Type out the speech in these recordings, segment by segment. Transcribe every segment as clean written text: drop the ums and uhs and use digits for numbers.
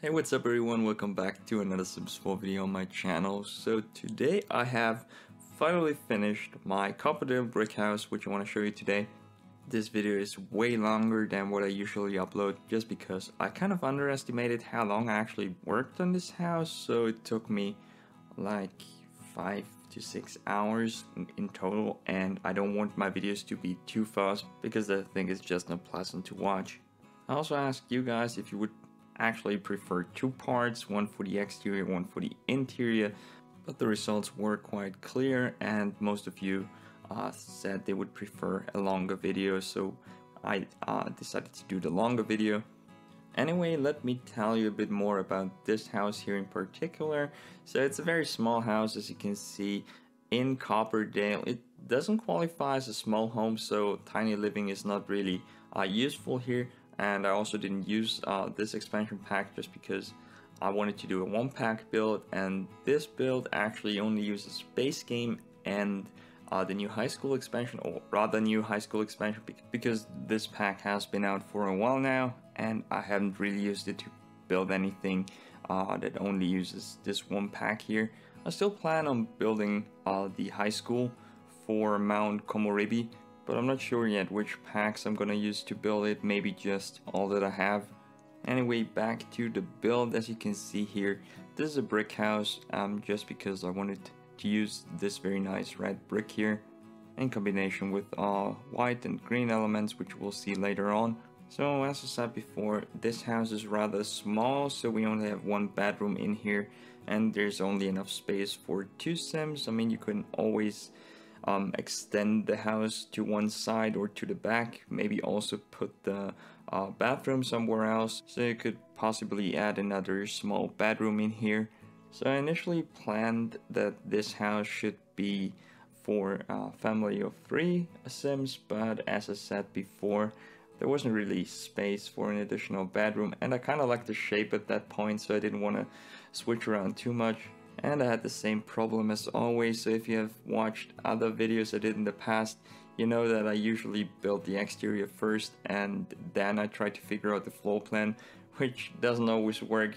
Hey, what's up everyone, welcome back to another Sims 4 video on my channel. So today I have finally finished my Copperdale brick house, which I want to show you today. This video is way longer than what I usually upload just because I kind of underestimated how long I actually worked on this house. So it took me like 5 to 6 hours in total, and I don't want my videos to be too fast because I think it's just not pleasant to watch. I also asked you guys if you would actually prefer two parts, one for the exterior, one for the interior, but the results were quite clear and most of you said they would prefer a longer video, so I decided to do the longer video. Anyway, let me tell you a bit more about this house here in particular. So it's a very small house, as you can see, in Copperdale. It doesn't qualify as a small home, so tiny living is not really useful here. And I also didn't use this expansion pack just because I wanted to do a one pack build, and this build actually only uses base game and the new high school expansion, or rather new high school expansion, because this pack has been out for a while now and I haven't really used it to build anything that only uses this one pack here. I still plan on building the high school for Mount Komoribi, but I'm not sure yet which packs I'm gonna use to build it, maybe just all that I have. Anyway, back to the build. As you can see here, this is a brick house, just because I wanted to use this very nice red brick here in combination with white and green elements, which we'll see later on. So as I said before, this house is rather small, so we only have one bedroom in here and there's only enough space for two Sims. I mean, you can always extend the house to one side or to the back, maybe also put the bathroom somewhere else, so you could possibly add another small bedroom in here. So I initially planned that this house should be for a family of 3 Sims, but as I said before, there wasn't really space for an additional bedroom, and I kind of liked the shape at that point, so I didn't want to switch around too much. And I had the same problem as always, so if you have watched other videos I did in the past, you know that I usually build the exterior first and then I try to figure out the floor plan, which doesn't always work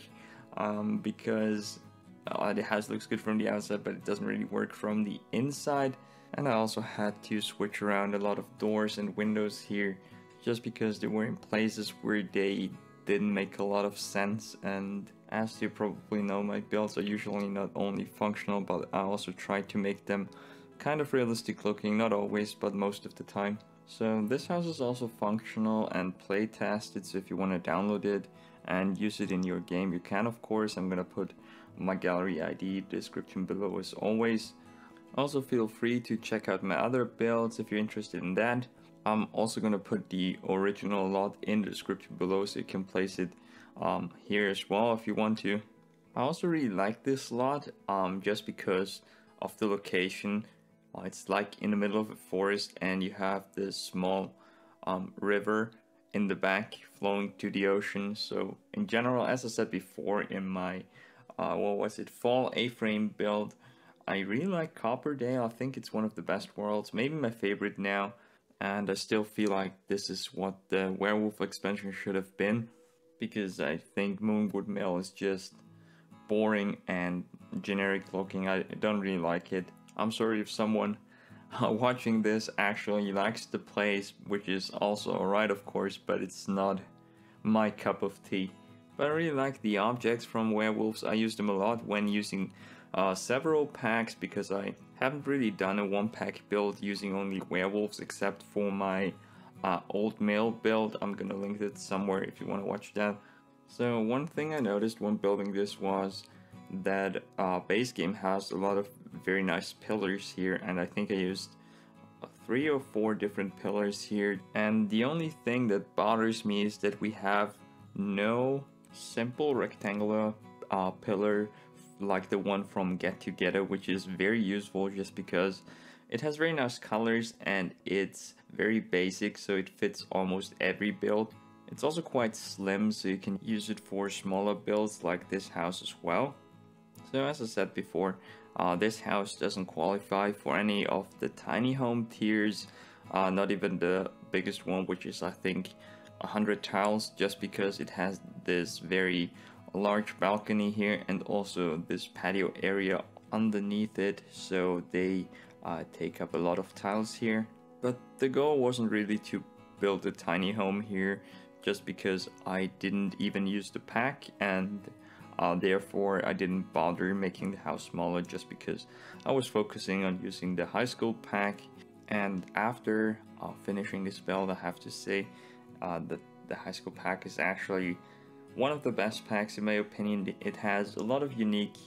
because the house looks good from the outside, but it doesn't really work from the inside. And I also had to switch around a lot of doors and windows here just because they were in places where they didn't make a lot of sense. And as you probably know, my builds are usually not only functional, but I also try to make them kind of realistic looking, not always, but most of the time. So this house is also functional and play tested, so if you want to download it and use it in your game, you can, of course. I'm gonna put my gallery ID description below as always. Also feel free to check out my other builds if you're interested in that. I'm also gonna put the original lot in the description below, so you can place it here as well if you want to. I also really like this lot just because of the location. It's like in the middle of a forest and you have this small river in the back flowing to the ocean. So in general, as I said before in my fall A-frame build, I really like Copperdale. I think it's one of the best worlds, maybe my favorite now, and I still feel like this is what the werewolf expansion should have been, because I think Moonwood Mill is just boring and generic looking. I don't really like it. I'm sorry if someone watching this actually likes the place, which is also alright of course, but it's not my cup of tea. But I really like the objects from Werewolves. I use them a lot when using several packs, because I haven't really done a one pack build using only Werewolves except for my old mill build. I'm gonna link it somewhere if you want to watch that. So one thing I noticed when building this was that base game has a lot of very nice pillars here, and I think I used 3 or 4 different pillars here. And the only thing that bothers me is that we have no simple rectangular pillar like the one from Get Together, which is very useful just because it has very nice colors and it's very basic, so it fits almost every build. It's also quite slim, so you can use it for smaller builds like this house as well. So as I said before, this house doesn't qualify for any of the tiny home tiers, not even the biggest one, which is I think 100 tiles, just because it has this very a large balcony here and also this patio area underneath it, so they take up a lot of tiles here. But the goal wasn't really to build a tiny home here, just because I didn't even use the pack, and therefore I didn't bother making the house smaller, just because I was focusing on using the high school pack. And after finishing this build, I have to say that the high school pack is actually one of the best packs in my opinion. It has a lot of unique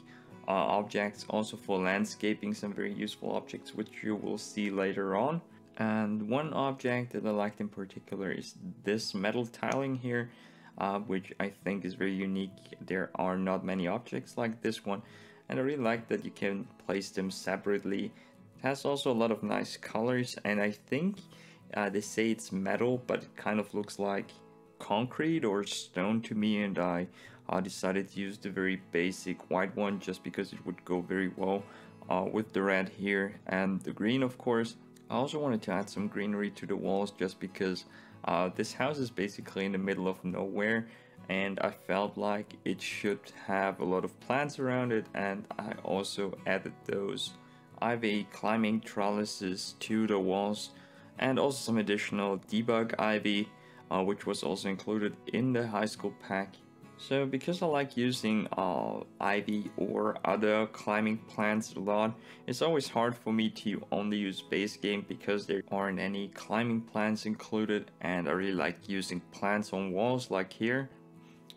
objects, also for landscaping, some very useful objects which you will see later on. And one object that I liked in particular is this metal tiling here, which I think is very unique. There are not many objects like this one, and I really like that you can place them separately. It has also a lot of nice colors, and I think they say it's metal, but it kind of looks like concrete or stone to me, and I decided to use the very basic white one just because it would go very well with the red here and the green, of course. I also wanted to add some greenery to the walls just because this house is basically in the middle of nowhere, and I felt like it should have a lot of plants around it. And I also added those ivy climbing trellises to the walls, and also some additional debug ivy, which was also included in the high school pack. So because I like using ivy or other climbing plants a lot, it's always hard for me to only use base game because there aren't any climbing plants included, and I really like using plants on walls like here.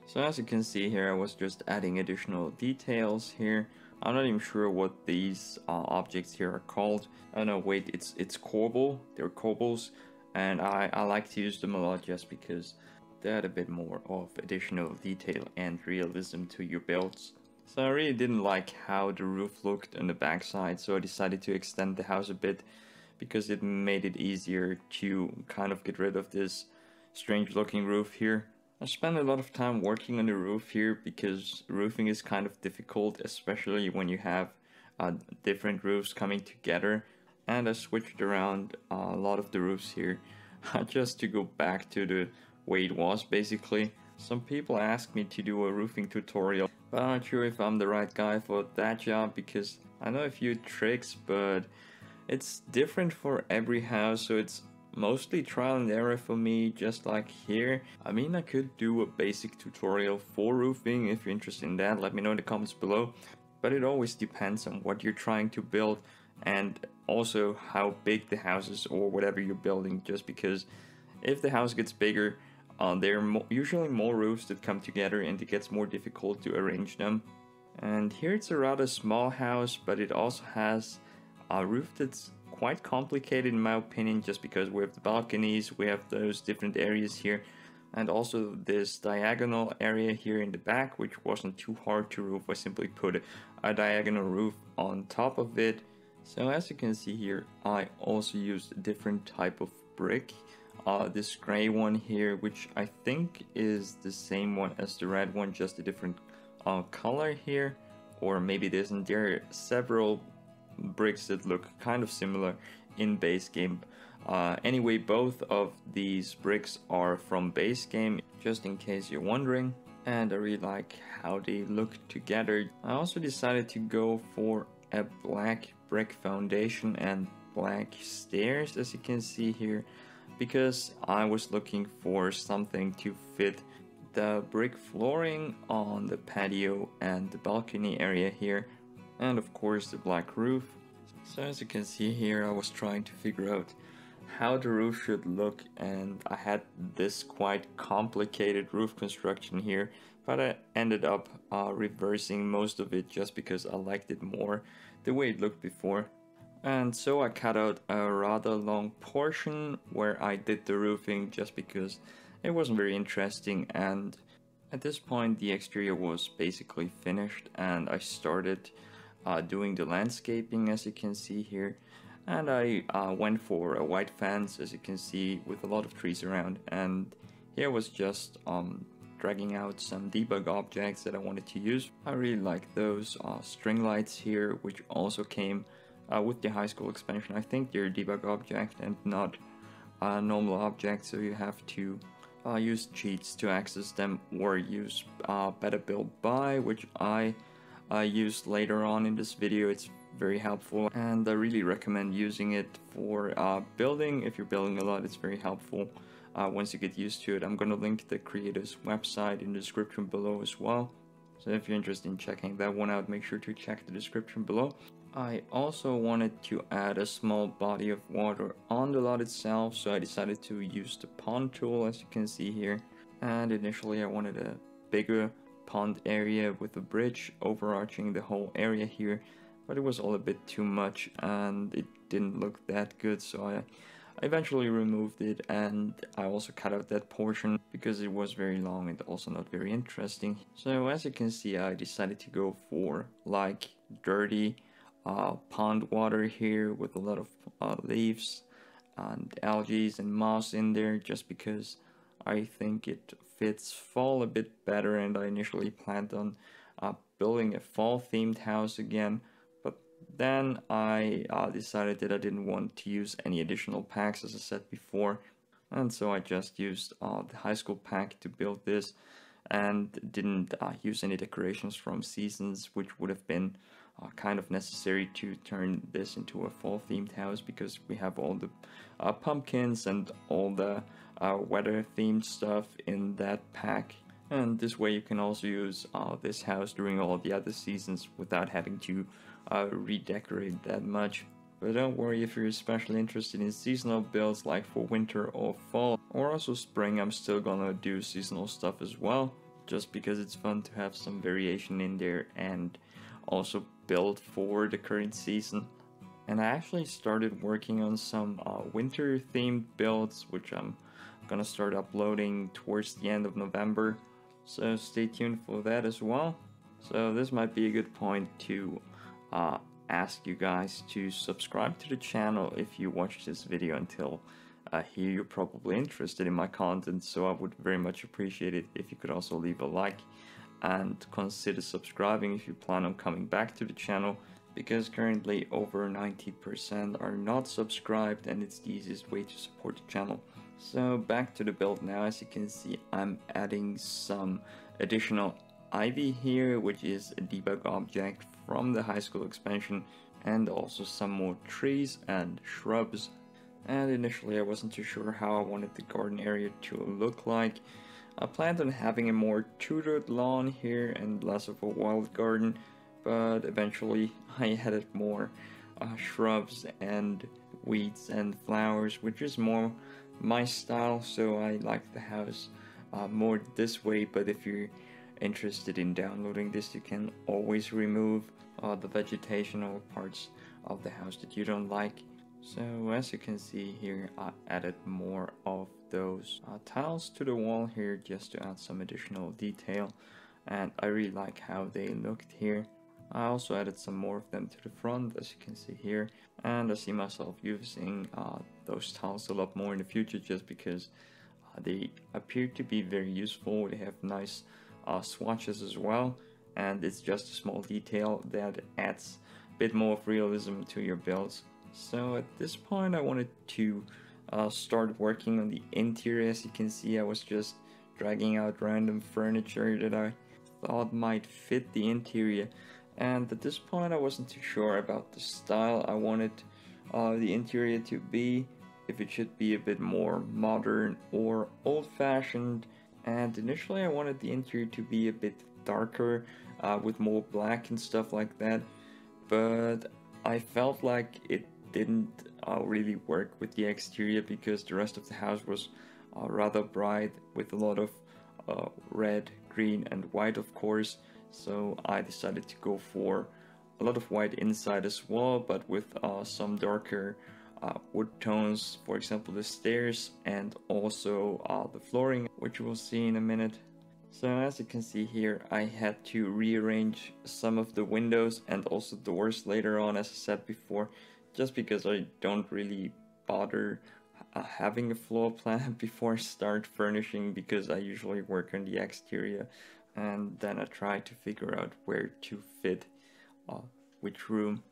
So as you can see here, I was just adding additional details here. I'm not even sure what these objects here are called. Oh no, wait, it's corbel. They're corbels, and I like to use them a lot just because they add a bit more of additional detail and realism to your builds. So I really didn't like how the roof looked on the backside, so I decided to extend the house a bit because it made it easier to kind of get rid of this strange looking roof here. I spent a lot of time working on the roof here because roofing is kind of difficult, especially when you have different roofs coming together, and I switched around a lot of the roofs here just to go back to the way it was basically. Some people ask me to do a roofing tutorial, but I'm not sure if I'm the right guy for that job because I know a few tricks, but it's different for every house, so it's mostly trial and error for me, just like here. I mean, I could do a basic tutorial for roofing. If you're interested in that, let me know in the comments below, but it always depends on what you're trying to build and also how big the house is or whatever you're building, just because if the house gets bigger, there are usually more roofs that come together and it gets more difficult to arrange them. And here it's a rather small house, but it also has a roof that's quite complicated in my opinion, just because we have the balconies, we have those different areas here, and also this diagonal area here in the back, which wasn't too hard to roof. I simply put a diagonal roof on top of it. So as you can see here, I also used a different type of brick. This gray one here, which I think is the same one as the red one, just a different color here, or maybe it isn't. There are several bricks that look kind of similar in base game. Anyway, both of these bricks are from base game, just in case you're wondering, and I really like how they look together. I also decided to go for a black brick foundation and black stairs, as you can see here, because I was looking for something to fit the brick flooring on the patio and the balcony area here, and of course the black roof. So as you can see here, I was trying to figure out how the roof should look, and I had this quite complicated roof construction here, but I ended up reversing most of it just because I liked it more the way it looked before. And so I cut out a rather long portion where I did the roofing just because it wasn't very interesting, and at this point the exterior was basically finished, and I started doing the landscaping, as you can see here. And I went for a white fence, as you can see, with a lot of trees around, and here was just dragging out some debug objects that I wanted to use. I really like those string lights here, which also came with the high school expansion. I think they're debug object and not a normal object, so you have to use cheats to access them, or use Better Build Buy, which I used later on in this video. It's very helpful, and I really recommend using it for building. If you're building a lot, it's very helpful once you get used to it. I'm gonna link the creator's website in the description below as well, so if you're interested in checking that one out, make sure to check the description below. I also wanted to add a small body of water on the lot itself, so I decided to use the pond tool, as you can see here. And initially I wanted a bigger pond area with a bridge overarching the whole area here, but it was all a bit too much and it didn't look that good, so I eventually removed it, and I also cut out that portion because it was very long and also not very interesting. So as you can see, I decided to go for like dirty pond water here with a lot of leaves and algae and moss in there, just because I think it fits fall a bit better, and I initially planned on building a fall themed house again, but then I decided that I didn't want to use any additional packs, as I said before, and so I just used the high school pack to build this, and didn't use any decorations from Seasons, which would have been kind of necessary to turn this into a fall themed house, because we have all the pumpkins and all the weather themed stuff in that pack. And this way you can also use this house during all the other seasons without having to redecorate that much. But don't worry, if you're especially interested in seasonal builds like for winter or fall, or also spring, I'm still gonna do seasonal stuff as well, just because it's fun to have some variation in there and also build for the current season. And I actually started working on some winter themed builds, which I'm gonna start uploading towards the end of November, so stay tuned for that as well. So this might be a good point to ask you guys to subscribe to the channel if you watch this video until here. You're probably interested in my content, so I would very much appreciate it if you could also leave a like and consider subscribing if you plan on coming back to the channel, because currently over 90% are not subscribed, and it's the easiest way to support the channel. So back to the build now. As you can see, I'm adding some additional ivy here, which is a debug object from the high school expansion, and also some more trees and shrubs. And initially I wasn't too sure how I wanted the garden area to look like. I planned on having a more tutored lawn here and less of a wild garden, but eventually I added more shrubs and weeds and flowers, which is more my style, so I like the house more this way. But if you're interested in downloading this, you can always remove the vegetation or parts of the house that you don't like. So as you can see here, I added more of those tiles to the wall here just to add some additional detail, and I really like how they looked here. I also added some more of them to the front, as you can see here, and I see myself using those tiles a lot more in the future, just because they appear to be very useful. They have nice swatches as well, and it's just a small detail that adds a bit more of realism to your builds. So at this point I wanted to start working on the interior. As you can see, I was just dragging out random furniture that I thought might fit the interior, and at this point I wasn't too sure about the style I wanted the interior to be, if it should be a bit more modern or old-fashioned. And initially I wanted the interior to be a bit darker with more black and stuff like that, but I felt like it didn't really work with the exterior, because the rest of the house was rather bright with a lot of red, green and white, of course. So I decided to go for a lot of white inside as well, but with some darker wood tones, for example the stairs and also the flooring, which we'll see in a minute. So as you can see here, I had to rearrange some of the windows and also doors later on, as I said before, just because I don't really bother having a floor plan before I start furnishing, because I usually work on the exterior and then I try to figure out where to fit which room.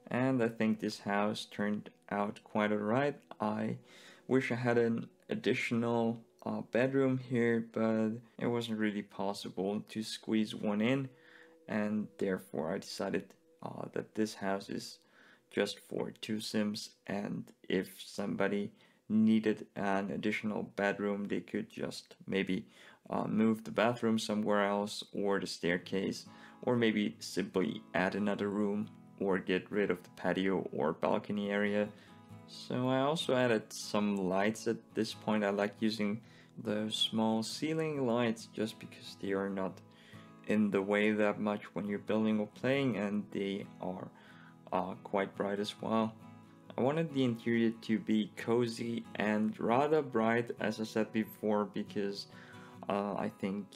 And I think this house turned out quite alright. I wish I had an additional bedroom here, but it wasn't really possible to squeeze one in, and therefore I decided that this house is just for 2 Sims, and if somebody needed an additional bedroom, they could just maybe move the bathroom somewhere else, or the staircase, or maybe simply add another room or get rid of the patio or balcony area. So I also added some lights at this point. I like using the small ceiling lights just because they are not in the way that much when you're building or playing, and they are quite bright as well. I wanted the interior to be cozy and rather bright, as I said before, because I think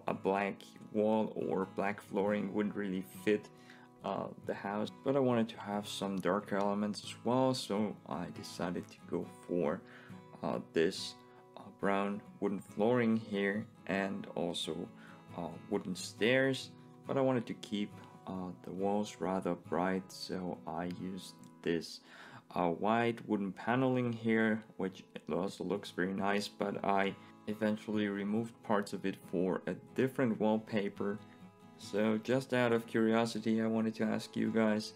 a black wall or black flooring wouldn't really fit the house, but I wanted to have some darker elements as well, so I decided to go for this brown wooden flooring here, and also wooden stairs, but I wanted to keep the walls rather bright, so I used this white wooden paneling here, which also looks very nice, but I eventually removed parts of it for a different wallpaper. So just out of curiosity, I wanted to ask you guys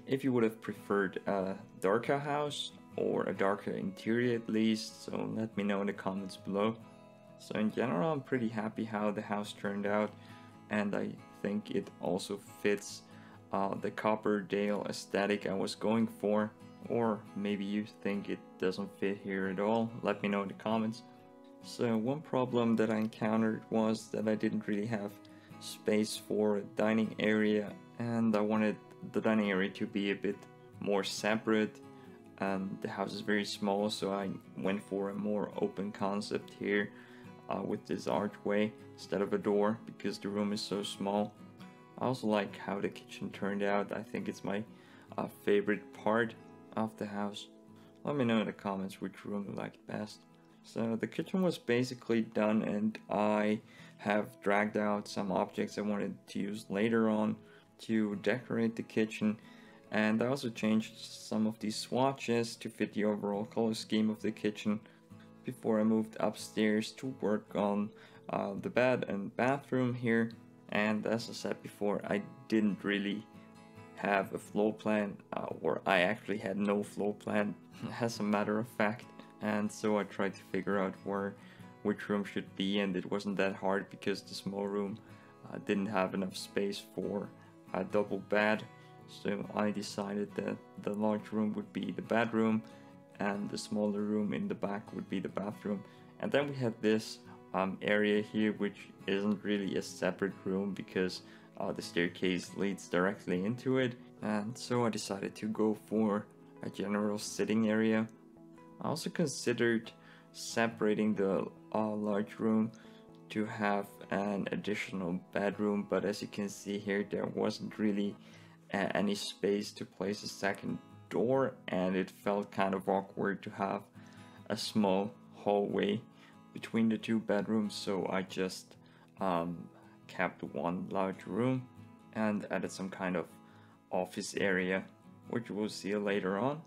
if you would have preferred a darker house or a darker interior at least, so let me know in the comments below. So in general, I'm pretty happy how the house turned out, and I think it also fits the Copperdale aesthetic I was going for, or maybe you think it doesn't fit here at all. Let me know in the comments. So one problem that I encountered was that I didn't really have space for a dining area, and I wanted the dining area to be a bit more separate, and the house is very small, so I went for a more open concept here with this archway instead of a door because the room is so small. I also like how the kitchen turned out. I think it's my favorite part of the house. Let me know in the comments which room you liked best. So the kitchen was basically done, and I have dragged out some objects I wanted to use later on to decorate the kitchen, and I also changed some of these swatches to fit the overall color scheme of the kitchen before I moved upstairs to work on the bed and bathroom here. And as I said before, I didn't really have a floor plan, or I actually had no floor plan as a matter of fact, and so I tried to figure out which room should be, and it wasn't that hard because the small room didn't have enough space for a double bed. So I decided that the large room would be the bedroom and the smaller room in the back would be the bathroom. And then we had this area here, which isn't really a separate room because the staircase leads directly into it, and so I decided to go for a general sitting area. I also considered separating the large room to have an additional bedroom, but as you can see here, there wasn't really any space to place a second door, and it felt kind of awkward to have a small hallway between the two bedrooms, so I just kept one large room and added some kind of office area, which we'll see later on.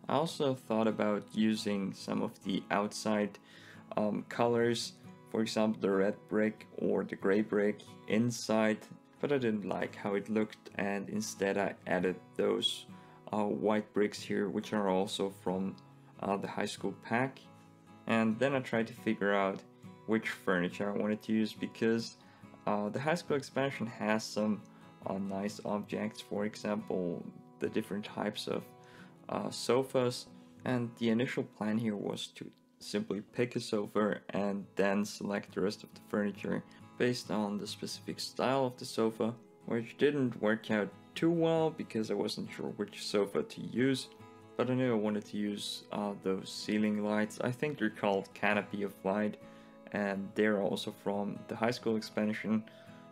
I also thought about using some of the outside colors, for example the red brick or the gray brick inside, but I didn't like how it looked, and instead I added those white bricks here, which are also from the high school pack. And then I tried to figure out which furniture I wanted to use, because the high school expansion has some nice objects, for example the different types of sofas, and the initial plan here was to simply pick a sofa and then select the rest of the furniture based on the specific style of the sofa, which didn't work out too well because I wasn't sure which sofa to use, but I knew I wanted to use those ceiling lights. I think they're called Canopy of Light, and they're also from the high school expansion,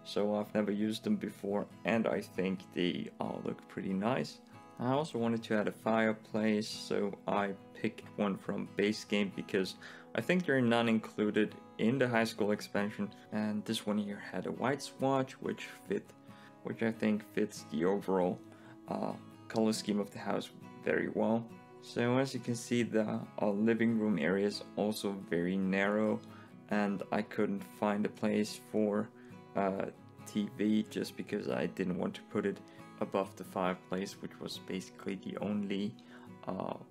so I've never used them before, and I think they look pretty nice. I also wanted to add a fireplace, so I picked one from base game because I think there are none included in the high school expansion, and this one here had a white swatch which I think fits the overall color scheme of the house very well. So as you can see, the living room area is also very narrow, and I couldn't find a place for TV just because I didn't want to put it above the fireplace, which was basically the only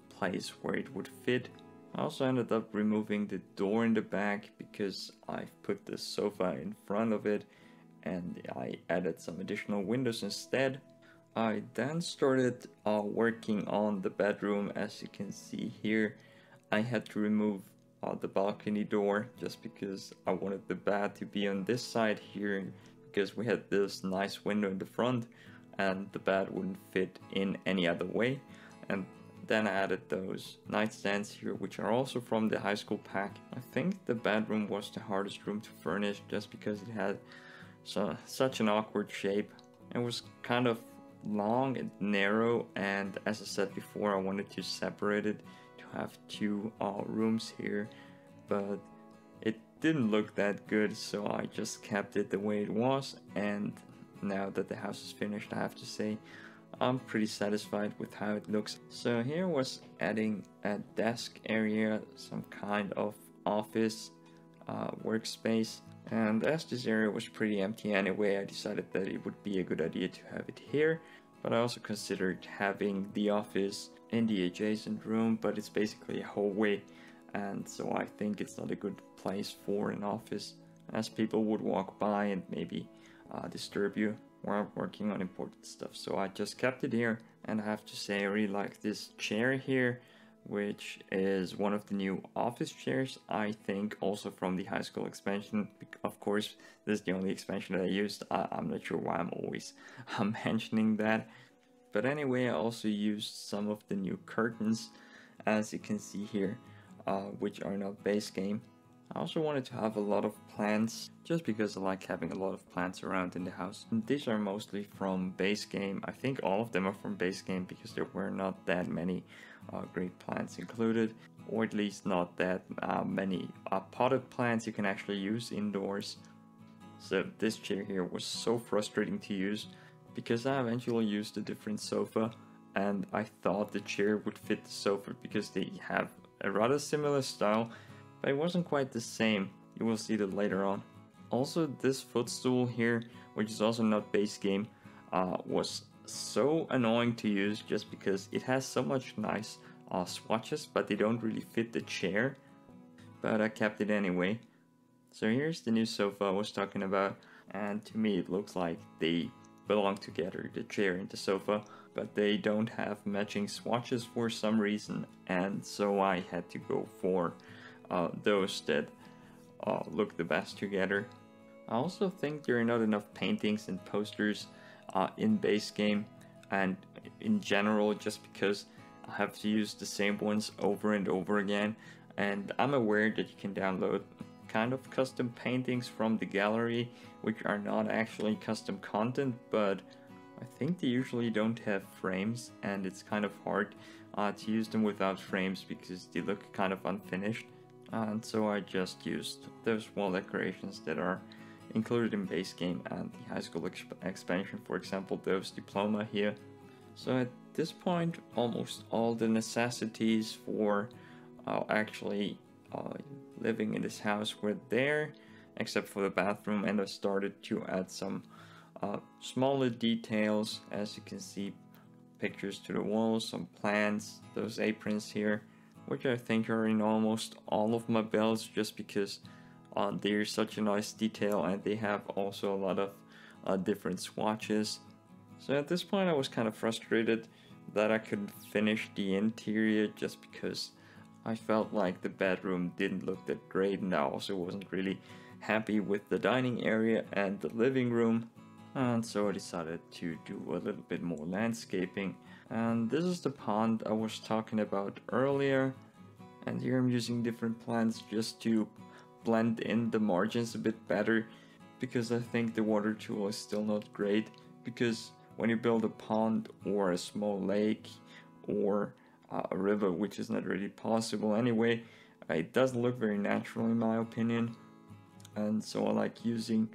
place where it would fit. I also ended up removing the door in the back because I put the sofa in front of it, and I added some additional windows instead. I then started working on the bedroom. As you can see here, I had to remove the balcony door just because I wanted the bed to be on this side here, because we had this nice window in the front and the bed wouldn't fit in any other way. And then I added those nightstands here, which are also from the high school pack. I think the bedroom was the hardest room to furnish just because it had such an awkward shape. It was kind of long and narrow, and as I said before, I wanted to separate it to have two rooms here, but it didn't look that good, so I just kept it the way it was. And now that the house is finished, I have to say I'm pretty satisfied with how it looks. So here was adding a desk area, some kind of office workspace. And as this area was pretty empty anyway, I decided that it would be a good idea to have it here. But I also considered having the office in the adjacent room, but it's basically a hallway, and so I think it's not a good place for an office, as people would walk by and maybe disturb you while working on important stuff. So I just kept it here, and I have to say I really like this chair here, which is one of the new office chairs, I think also from the high school expansion. Of course, this is the only expansion that I used. I'm not sure why I'm always mentioning that. But anyway, I also used some of the new curtains, as you can see here, which are not base game. I also wanted to have a lot of plants, just because I like having a lot of plants around in the house. And these are mostly from base game. I think all of them are from base game because there were not that many great plants included, or at least not that many potted plants you can actually use indoors. So this chair here was so frustrating to use because I eventually used a different sofa, and I thought the chair would fit the sofa because they have a rather similar style, but it wasn't quite the same. You will see that later on. Also, this footstool here, which is also not base game, was so annoying to use just because it has so much nice swatches, but they don't really fit the chair. But I kept it anyway. So here's the new sofa I was talking about, and to me it looks like they belong together, the chair and the sofa, but they don't have matching swatches for some reason, and so I had to go for those that look the best together. I also think there are not enough paintings and posters in base game and in general, just because I have to use the same ones over and over again. And I'm aware that you can download kind of custom paintings from the gallery, which are not actually custom content, but I think they usually don't have frames, and it's kind of hard to use them without frames because they look kind of unfinished. And so I just used those wall decorations that are included in base game and the high school expansion, for example those diploma here. So at this point almost all the necessities for actually living in this house were there, except for the bathroom, and I started to add some smaller details. As you can see, pictures to the walls, some plants, those aprons here, which I think are in almost all of my builds just because they're such a nice detail, and they have also a lot of different swatches. So at this point I was kind of frustrated that I couldn't finish the interior just because I felt like the bedroom didn't look that great, and I also wasn't really happy with the dining area and the living room. And so I decided to do a little bit more landscaping. And this is the pond I was talking about earlier. And here I'm using different plants just to blend in the margins a bit better, because I think the water tool is still not great. Because when you build a pond or a small lake or a river, which is not really possible anyway, it doesn't look very natural in my opinion. And so I like using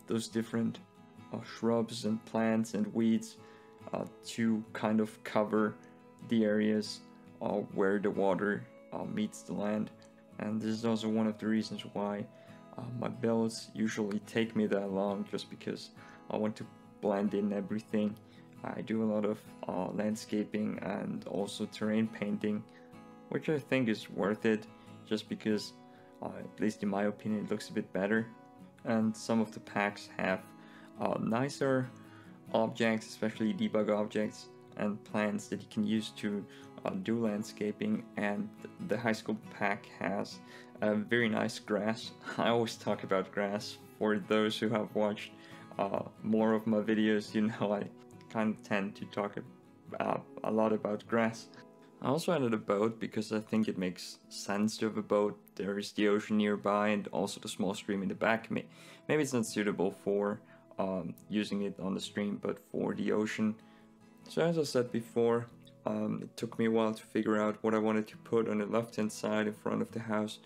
those different shrubs and plants and weeds to kind of cover the areas where the water meets the land. And this is also one of the reasons why my builds usually take me that long, just because I want to blend in everything. I do a lot of landscaping and also terrain painting, which I think is worth it, just because at least in my opinion it looks a bit better. And some of the packs have nicer objects, especially debug objects and plants that you can use to do landscaping. And the high school pack has a very nice grass. I always talk about grass. For those who have watched more of my videos, you know I kind of tend to talk a lot about grass. I also added a boat because I think it makes sense to have a boat. There is the ocean nearby and also the small stream in the back. Maybe it's not suitable for using it on the stream, but for the ocean. So as I said before, it took me a while to figure out what I wanted to put on the left hand side in front of the house.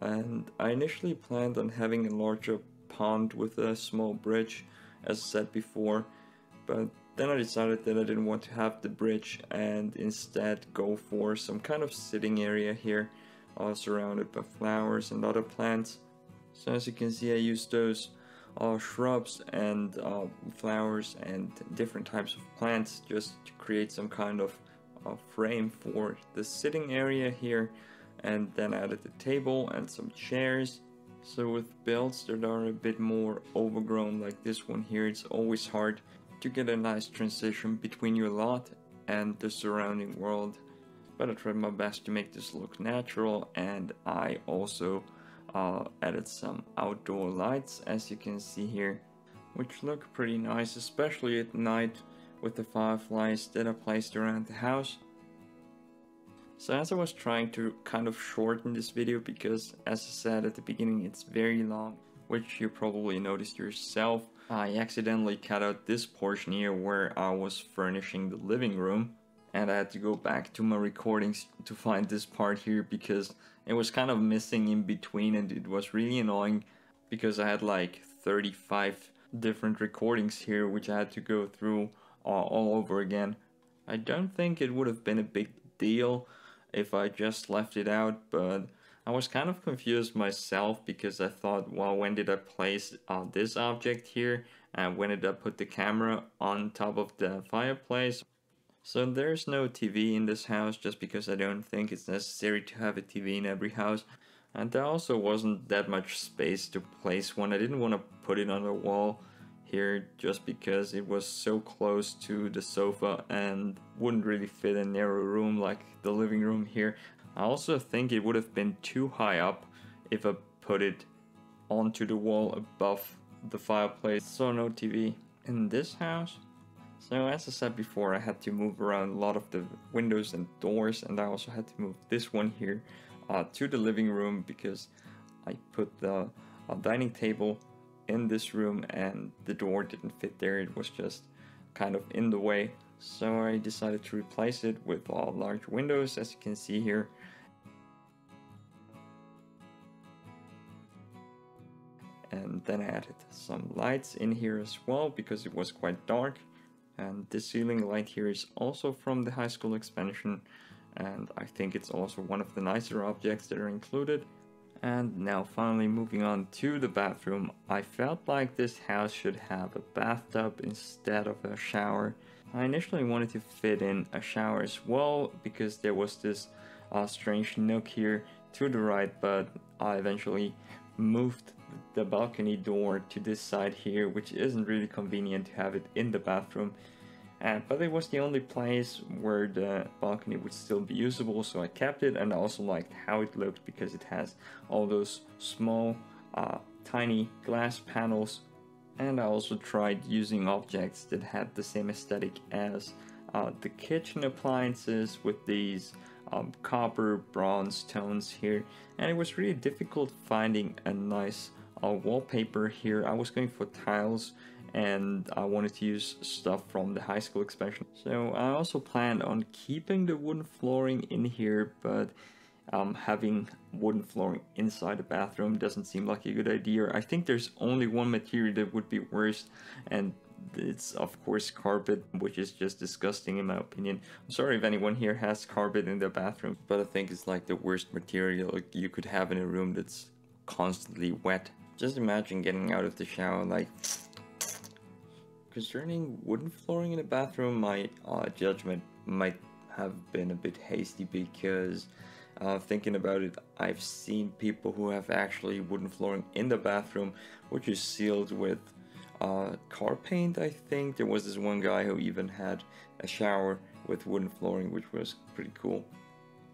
And I initially planned on having a larger pond with a small bridge, as I said before, but then I decided that I didn't want to have the bridge and instead go for some kind of sitting area here, surrounded by flowers and other plants. So as you can see, I used those shrubs and flowers and different types of plants just to create some kind of frame for the sitting area here, and then added a table and some chairs. So with builds that are a bit more overgrown like this one here, it's always hard to get a nice transition between your lot and the surrounding world. But I tried my best to make this look natural, and I also added some outdoor lights, as you can see here, which look pretty nice, especially at night with the fireflies that I placed around the house. So as I was trying to kind of shorten this video, because as I said at the beginning it's very long, which you probably noticed yourself, I accidentally cut out this portion here where I was furnishing the living room, and I had to go back to my recordings to find this part here because it was kind of missing in between, and it was really annoying because I had like 35 different recordings here which I had to go through all over again. I don't think it would have been a big deal if I just left it out, but I was kind of confused myself because I thought, well, when did I place this object here, and when did I put the camera on top of the fireplace? So there's no TV in this house, just because I don't think it's necessary to have a TV in every house. And there also wasn't that much space to place one. I didn't want to put it on the wall here just because it was so close to the sofa and wouldn't really fit a narrow room like the living room here. I also think it would have been too high up if I put it onto the wall above the fireplace. So no TV in this house. So as I said before, I had to move around a lot of the windows and doors, and I also had to move this one here to the living room because I put the dining table in this room and the door didn't fit there. It was just kind of in the way. So I decided to replace it with large windows, as you can see here. And then I added some lights in here as well because it was quite dark. And the ceiling light here is also from the high school expansion, and I think it's also one of the nicer objects that are included. And now finally moving on to the bathroom. I felt like this house should have a bathtub instead of a shower. I initially wanted to fit in a shower as well because there was this strange nook here to the right, but I eventually moved the balcony door to this side here, which isn't really convenient to have it in the bathroom. But it was the only place where the balcony would still be usable, so I kept it, and I also liked how it looked because it has all those small tiny glass panels. And I also tried using objects that had the same aesthetic as the kitchen appliances with these copper bronze tones here, and it was really difficult finding a nice wallpaper here. I was going for tiles and I wanted to use stuff from the high school expansion. So I also planned on keeping the wooden flooring in here, but having wooden flooring inside the bathroom doesn't seem like a good idea. I think there's only one material that would be worse, and it's of course carpet, which is just disgusting in my opinion. I'm sorry if anyone here has carpet in their bathroom, but I think it's like the worst material you could have in a room that's constantly wet. Just imagine getting out of the shower like... Concerning wooden flooring in the bathroom, my judgment might have been a bit hasty because thinking about it, I've seen people who have actually wooden flooring in the bathroom, which is sealed with car paint. I think there was this one guy who even had a shower with wooden flooring, which was pretty cool.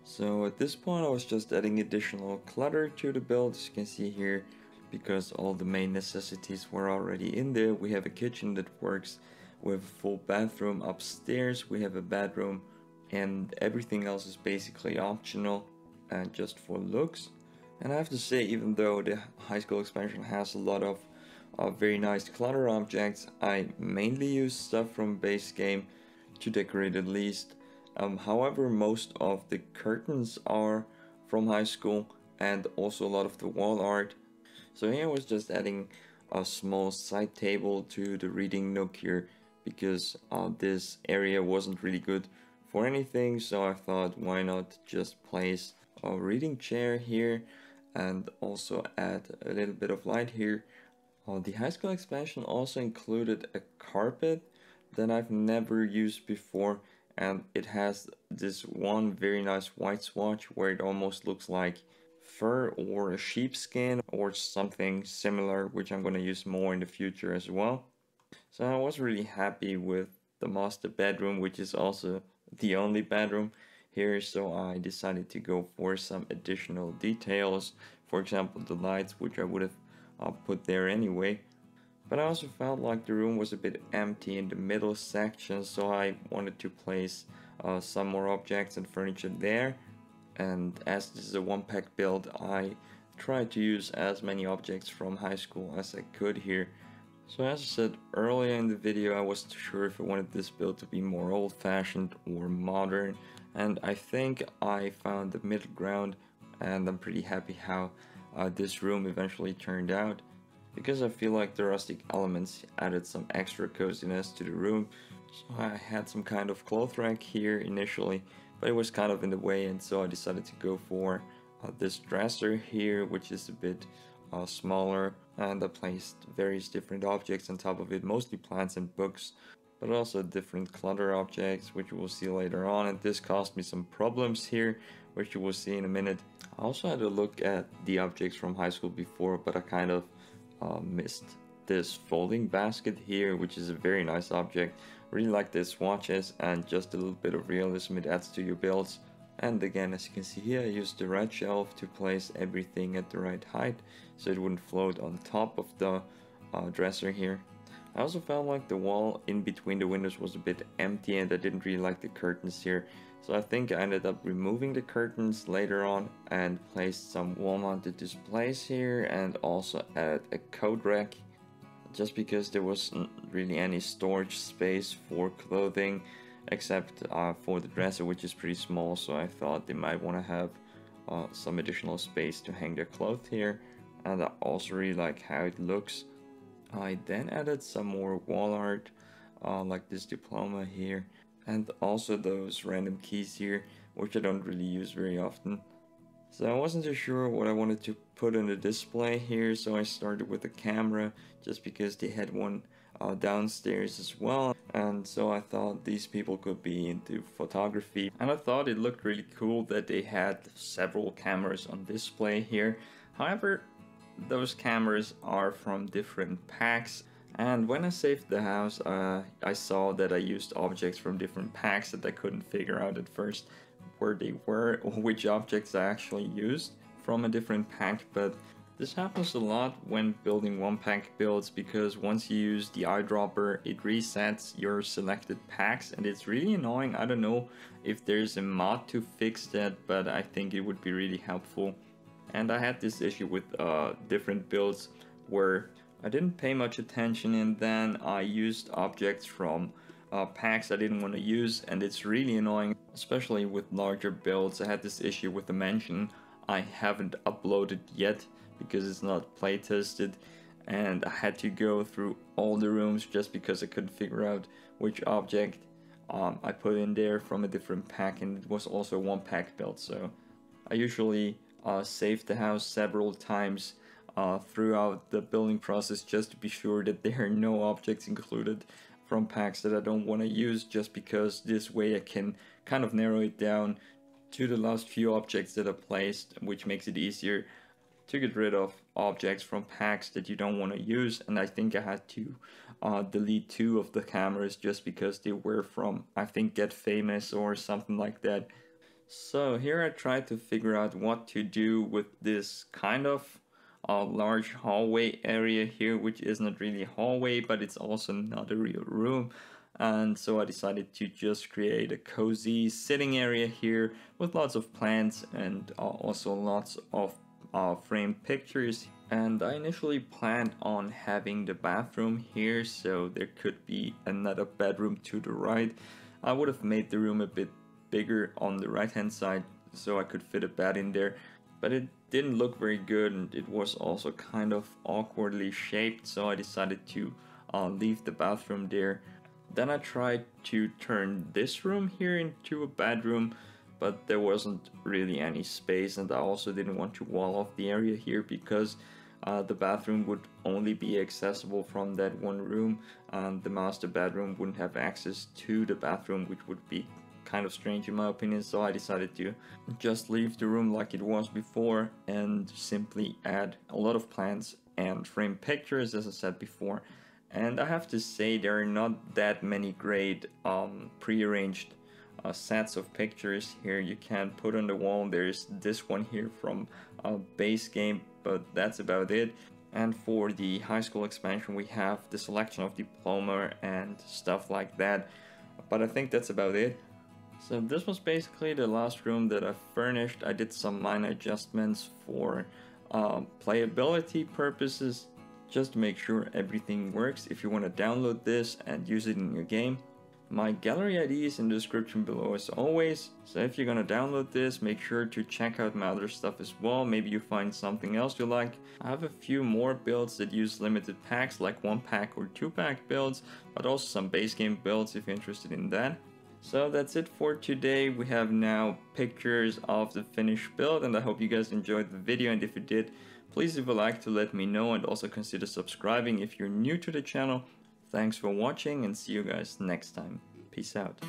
So at this point I was just adding additional clutter to the build, as you can see here, because all the main necessities were already in there. We have a kitchen that works with a full bathroom upstairs, we have a bedroom, and everything else is basically optional and just for looks. And I have to say, even though the high school expansion has a lot of very nice clutter objects, I mainly use stuff from base game to decorate at least. However, most of the curtains are from high school and also a lot of the wall art. So here I was just adding a small side table to the reading nook here because this area wasn't really good for anything, so I thought why not just place a reading chair here and also add a little bit of light here. The high school expansion also included a carpet that I've never used before, and it has this one very nice white swatch where it almost looks like fur or a sheepskin or something similar, which I'm going to use more in the future as well. So I was really happy with the master bedroom, which is also the only bedroom here, so I decided to go for some additional details. For example, the lights, which I would have put there anyway. But I also felt like the room was a bit empty in the middle section, so I wanted to place some more objects and furniture there. And as this is a one-pack build, I tried to use as many objects from high school as I could here. So as I said earlier in the video, I wasn't sure if I wanted this build to be more old-fashioned or modern, and I think I found the middle ground, and I'm pretty happy how this room eventually turned out, because I feel like the rustic elements added some extra coziness to the room. So I had some kind of cloth rack here initially, but it was kind of in the way, and so I decided to go for this dresser here, which is a bit smaller, and I placed various different objects on top of it, mostly plants and books, but also different clutter objects, which you will see later on, and this caused me some problems here, which you will see in a minute. I also had a look at the objects from high school before, but I kind of missed this folding basket here, which is a very nice object. Really like the swatches and just a little bit of realism it adds to your builds. And again, as you can see here, I used the red shelf to place everything at the right height so it wouldn't float on top of the dresser here. I also felt like the wall in between the windows was a bit empty, and I didn't really like the curtains here. So I think I ended up removing the curtains later on and placed some wall-mounted displays here, and also added a coat rack, just because there wasn't really any storage space for clothing except for the dresser, which is pretty small, so I thought they might want to have some additional space to hang their clothes here, and I also really like how it looks. I then added some more wall art, like this diploma here, and also those random keys here, which I don't really use very often. So I wasn't too sure what I wanted to put on the display here, so I started with a camera, just because they had one downstairs as well, and so I thought these people could be into photography, and I thought it looked really cool that they had several cameras on display here. However, those cameras are from different packs, and when I saved the house, I saw that I used objects from different packs that I couldn't figure out at first where they were or which objects I actually used from a different pack. But this happens a lot when building one pack builds, because once you use the eyedropper, it resets your selected packs, and it's really annoying. I don't know if there's a mod to fix that, but I think it would be really helpful. And I had this issue with different builds where I didn't pay much attention, and then I used objects from packs I didn't want to use, and it's really annoying, especially with larger builds. I had this issue with the mansion I haven't uploaded yet because it's not play tested, and I had to go through all the rooms just because I couldn't figure out which object I put in there from a different pack, and it was also one pack build. So I usually save the house several times throughout the building process just to be sure that there are no objects included from packs that I don't want to use, just because this way I can kind of narrow it down to the last few objects that I placed, which makes it easier to get rid of objects from packs that you don't want to use. And I think I had to delete 2 of the cameras just because they were from, I think, Get Famous or something like that. So here I tried to figure out what to do with this kind of large hallway area here, which isn't really a hallway, but it's also not a real room. And so I decided to just create a cozy sitting area here with lots of plants and also lots of framed pictures. And I initially planned on having the bathroom here, so there could be another bedroom to the right. I would have made the room a bit bigger on the right hand side so I could fit a bed in there, but it didn't look very good, and it was also kind of awkwardly shaped, so I decided to leave the bathroom there. Then I tried to turn this room here into a bedroom, but there wasn't really any space, and I also didn't want to wall off the area here because the bathroom would only be accessible from that one room, and the master bedroom wouldn't have access to the bathroom, which would be kind of strange in my opinion. So I decided to just leave the room like it was before and simply add a lot of plants and frame pictures, as I said before. And I have to say, there are not that many great pre-arranged sets of pictures here you can put on the wall. There's this one here from base game, but that's about it. And for the high school expansion we have the selection of diploma and stuff like that, but I think that's about it. So this was basically the last room that I furnished. I did some minor adjustments for playability purposes, just to make sure everything works. If you want to download this and use it in your game, my gallery ID is in the description below as always. So if you're gonna download this, make sure to check out my other stuff as well. Maybe you find something else you like. I have a few more builds that use limited packs, like 1-pack or 2-pack builds, but also some base game builds if you're interested in that. So that's it for today. We have now pictures of the finished build, and I hope you guys enjoyed the video, and if you did, please leave a like to let me know, and also consider subscribing if you're new to the channel. Thanks for watching, and see you guys next time. Peace out.